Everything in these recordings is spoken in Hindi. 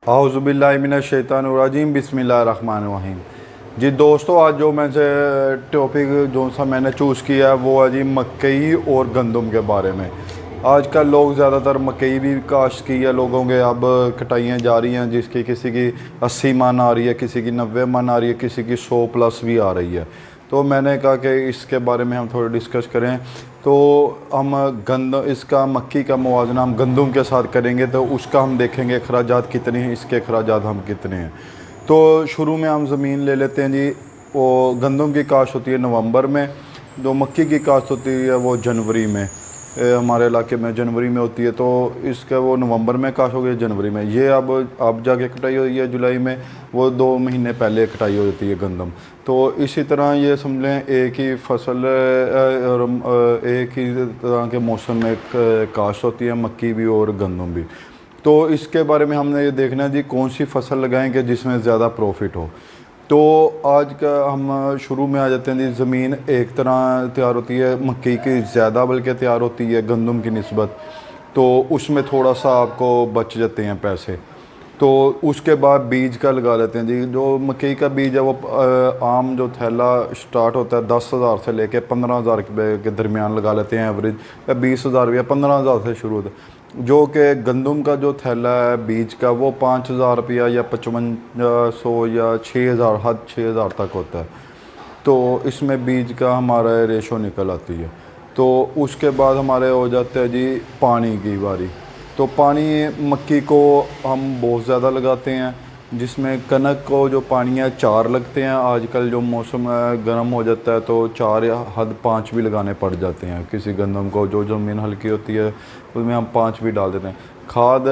आउज़ुबिल्लाहिमिनश्शैतानिर्रजीम बिस्मिल्लाहिर्रहमानिर्रहीम। जी दोस्तों, आज जो मैं से टॉपिक जो सा मैंने चूज़ किया है वो है जी मकई और गंदम के बारे में। आजकल लोग ज़्यादातर मकई भी काश्त की है लोगों के, अब कटाइयाँ जा रही हैं, जिसकी किसी की 80 मन आ रही है, किसी की 90 मन आ रही है, किसी की 100 प्लस भी आ रही है। तो मैंने कहा कि इसके बारे में हम थोड़ा डिस्कस करें। तो हम इसका मक्की का मुवाजना हम गंदम के साथ करेंगे, तो उसका हम देखेंगे अखराजात कितने हैं, इसके अखराजात हम कितने हैं। तो शुरू में हम ज़मीन ले लेते हैं जी। वो गंदम की काश्त होती है नवंबर में, जो मक्की की काश्त होती है वो जनवरी में। हमारे इलाके में जनवरी में होती है, तो इसका वो नवंबर में काश हो गई, जनवरी में। ये अब जाके कटाई हुई है जुलाई में, वो 2 महीने पहले कटाई हो जाती है गंदम। तो इसी तरह ये समझ लें एक ही फसल एक ही तरह के मौसम में काश होती है, मक्की भी और गंदम भी। तो इसके बारे में हमने ये देखना है जी कौन सी फसल लगाएं कि जिसमें ज़्यादा प्रॉफिट हो। तो आज का हम शुरू में आ जाते हैं जी। ज़मीन एक तरह तैयार होती है मक्की की ज़्यादा बल्कि तैयार होती है गंदम की निस्बत, तो उसमें थोड़ा सा आपको बच जाते हैं पैसे। तो उसके बाद बीज का लगा लेते हैं जी। जो मकई का बीज है वो आम जो थैला स्टार्ट होता है 10,000 से लेके 15,000 के दरमियान लगा लेते हैं एवरेज, या 20,000 या 15,000 से शुरू होता है। जो कि गंदम का जो थैला है बीज का वो 5,000 रुपया या 5500 या 6,000, हद 6,000 तक होता है। तो इसमें बीज का हमारा रेशो निकल आती है। तो उसके बाद हमारे हो जाते हैं जी पानी की बारी। तो पानी मक्की को हम बहुत ज़्यादा लगाते हैं, जिसमें कनक को जो पानी है 4 लगते हैं। आजकल जो मौसम गर्म हो जाता है तो 4 या हद 5 भी लगाने पड़ जाते हैं किसी गंदम को। जो ज़मीन हल्की होती है उसमें हम 5 भी डाल देते हैं। खाद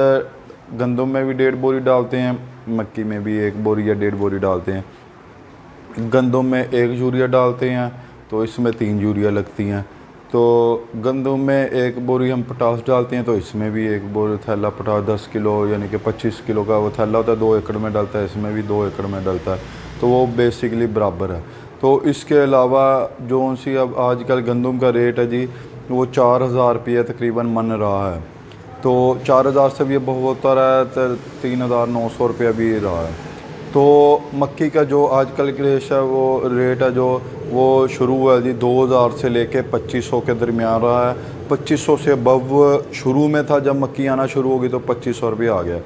गंदम में भी 1.5 बोरी डालते हैं, मक्की में भी 1 बोरी या 1.5 बोरी डालते हैं। गंदम में 1 यूरिया डालते हैं, तो इसमें 3 यूरिया लगती हैं। तो गंदम में 1 बोरी हम पोटास डालते हैं, तो इसमें भी 1 बोरी थैला पोटास 10 किलो यानी कि 25 किलो का वो थैला होता है, 2 एकड़ में डलता है, इसमें भी 2 एकड़ में डलता है। तो वो बेसिकली बराबर है। तो इसके अलावा जो सी अब आजकल गंदम का रेट है जी वो 4,000 रुपये तकरीबन मन रहा है। तो 4,000 से भी बहुत होता रहा है, तो 3,900 रुपया भी रहा है। तो मक्की का जो आजकल की रेट है जो वो शुरू हुआ है जी 2,000 से लेके 2,500 के दरमियान रहा है। 2,500 से अबव शुरू में था, जब मक्की आना शुरू होगी तो 2,500 रुपये आ गया।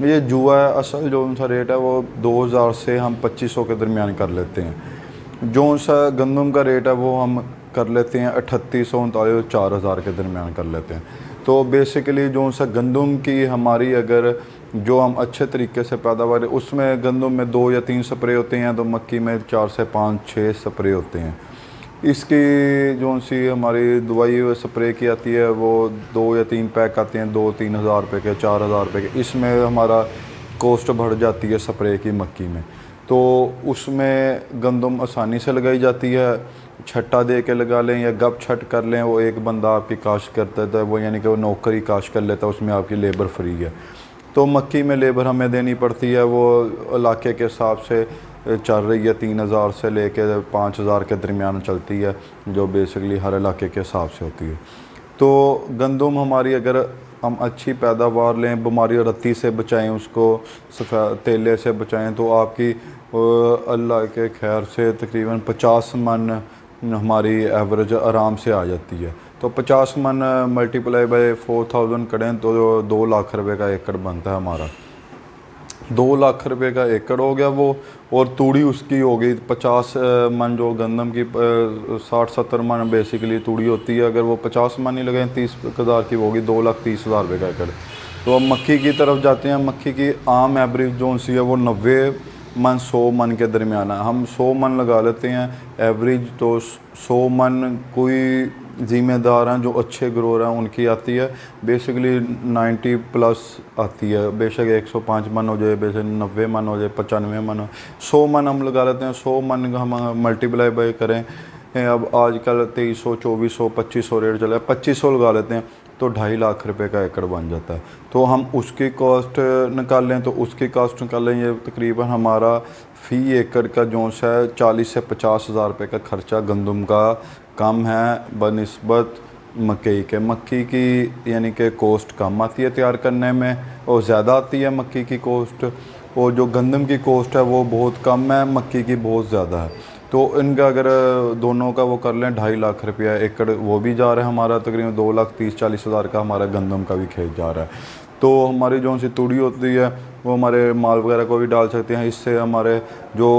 ये जुआ है। असल जो उनका रेट है वो 2,000 से हम 2,500 के दरमियान कर लेते हैं। जो सा गंदम का रेट है वो हम कर लेते हैं 3,800 39 4,000 के दरमियान कर लेते हैं। तो बेसिकली जो सा गंदम की हमारी अगर जो हम अच्छे तरीके से पैदावार, उसमें गंदम में 2 या 3 स्प्रे होते हैं, तो मक्की में 4 से 5 6 स्प्रे होते हैं। इसकी जो सी हमारी दवाई स्प्रे की आती है वो 2 या 3 पैक आते हैं, 2-3 हज़ार रुपये के, 4,000 रुपये के। इसमें हमारा कॉस्ट बढ़ जाती है स्प्रे की मक्की में। तो उसमें गंदम आसानी से लगाई जाती है, छट्टा दे के लगा लें या गप छट कर लें। वो एक बंदा आपकी काश्त करता है, वो यानी कि वो नौकरी काश्त कर लेता है, उसमें आपकी लेबर फ्री है। तो मक्की में लेबर हमें देनी पड़ती है, वो इलाके के हिसाब से चल रही है, 3,000 से लेके 5,000 के दरमियान चलती है, जो बेसिकली हर इलाके के हिसाब से होती है। तो गंदम हमारी अगर हम अच्छी पैदावार लें, बीमारी और रत्ती से बचाएं, उसको सफ़ेद तेले से बचाएं, तो आपकी अल्लाह के खैर से तकरीबन 50 मन हमारी एवरेज आराम से आ जाती है। तो 50 मन मल्टीप्लाई बाय 4,000 करें तो 2 लाख रुपए का एकड़ बनता है हमारा। 2 लाख रुपए का एकड़ हो गया वो। और तूड़ी उसकी हो गई 50 मन। जो गंदम की 60-70 मन बेसिकली तूड़ी होती है, अगर वो 50 मन ही लगाएं 30,000 की होगी, 2,30,000 रुपये का एकड़। तो अब मक्की की तरफ जाते हैं। मक्की की आम एवरेज जो सी है वो 90 मन 100 मन के दरमियान है। हम 100 मन लगा लेते हैं एवरेज। तो 100 मन कोई ज़िम्मेदार हैं जो अच्छे ग्रोर हैं उनकी आती है, बेसिकली 90 प्लस आती है। बेशक 105 मन हो जाए, बेशक 90 मन हो जाए, 95 मन हो, 100 मन हम लगा लेते हैं। 100 मन हम मल्टीप्लाई बाई करें, अब आजकल 2300 2400 2500 रेट चला है, 2500 लगा लेते हैं, तो 2.5 लाख रुपए का एकड़ बन जाता है। तो हम उसकी कॉस्ट निकाल लें, तो उसकी कॉस्ट निकाल लें, ये तकरीबन हमारा फ़ी एकड़ का जो है 40 से 50 हज़ार रुपये का खर्चा गंदम का कम है बनस्बत मक्की की यानी कि कोस्ट कम आती है तैयार करने में और ज़्यादा आती है मक्की की कोस्ट, और जो गंदम की कोस्ट है वो बहुत कम है, मक्की की बहुत ज़्यादा है। तो इनका अगर दोनों का वो कर लें 2.5 लाख रुपया एकड़ वो भी जा रहा है हमारा, तकरीबन 2,30,40,000 का हमारा गंदम का भी खेत जा रहा है। तो हमारी जो सी तूड़ी होती है वो हमारे माल वगैरह को भी डाल सकते हैं। इससे हमारे जो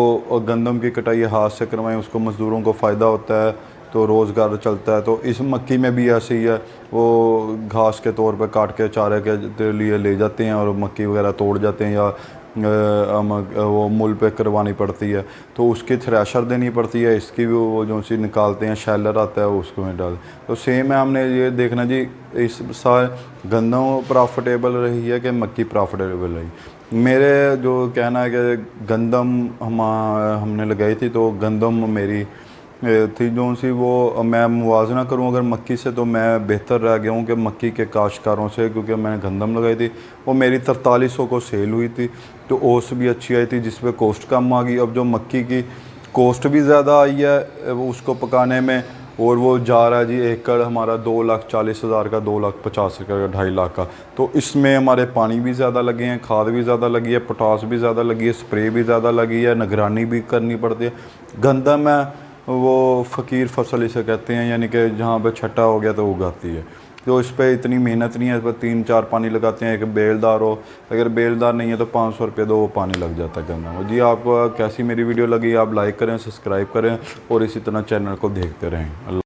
गंदम की कटाई हाथ से करवाएं उसको मज़दूरों को फ़ायदा होता है, तो रोज़गार चलता है। तो इस मक्की में भी ऐसे ही है, वो घास के तौर पे काट के चारे के लिए ले जाते हैं और मक्की वगैरह तोड़ जाते हैं, या वो मुल पे करवानी पड़ती है, तो उसकी थ्रेशर देनी पड़ती है। इसकी भी वो जो सी निकालते हैं, शैलर आता है उसको में डाल। तो सेम है, हमने ये देखना जी इस साल गंदम प्रॉफिटेबल रही है कि मक्की प्रॉफिटेबल रही। मेरे जो कहना है कि गंदम हमने लगाई थी, तो गंदम मेरी थी जो सी वो मैं मुवाजना करूं अगर मक्की से, तो मैं बेहतर रह गया हूं कि मक्की के काश्तकारों से, क्योंकि मैंने गंदम लगाई थी वो मेरी 4300 को सेल हुई थी, तो ओस भी अच्छी आई थी जिस पे कोस्ट कम आ गई। अब जो मक्की की कोस्ट भी ज़्यादा आई है उसको पकाने में, और वो जा रहा है जी एकड़ हमारा 2,40,000 का, 2,50,000 का, 2.5 लाख का। तो इसमें हमारे पानी भी ज़्यादा लगे हैं, खाद भी ज़्यादा लगी है, पोटास भी ज़्यादा लगी है, स्प्रे भी ज़्यादा लगी है, निगरानी भी करनी पड़ती है। गंदम है वो फ़कीर फसल इसे कहते हैं, यानी कि जहाँ पे छट्टा हो गया तो उगाती है। तो इस पर इतनी मेहनत नहीं है, इस पर 3-4 पानी लगाते हैं। एक बेलदार हो, अगर बेलदार नहीं है तो 500 रुपये दो, वो पानी लग जाता है गन्ना में। जी आपको कैसी मेरी वीडियो लगी, आप लाइक करें, सब्सक्राइब करें और इसी तरह चैनल को देखते रहें।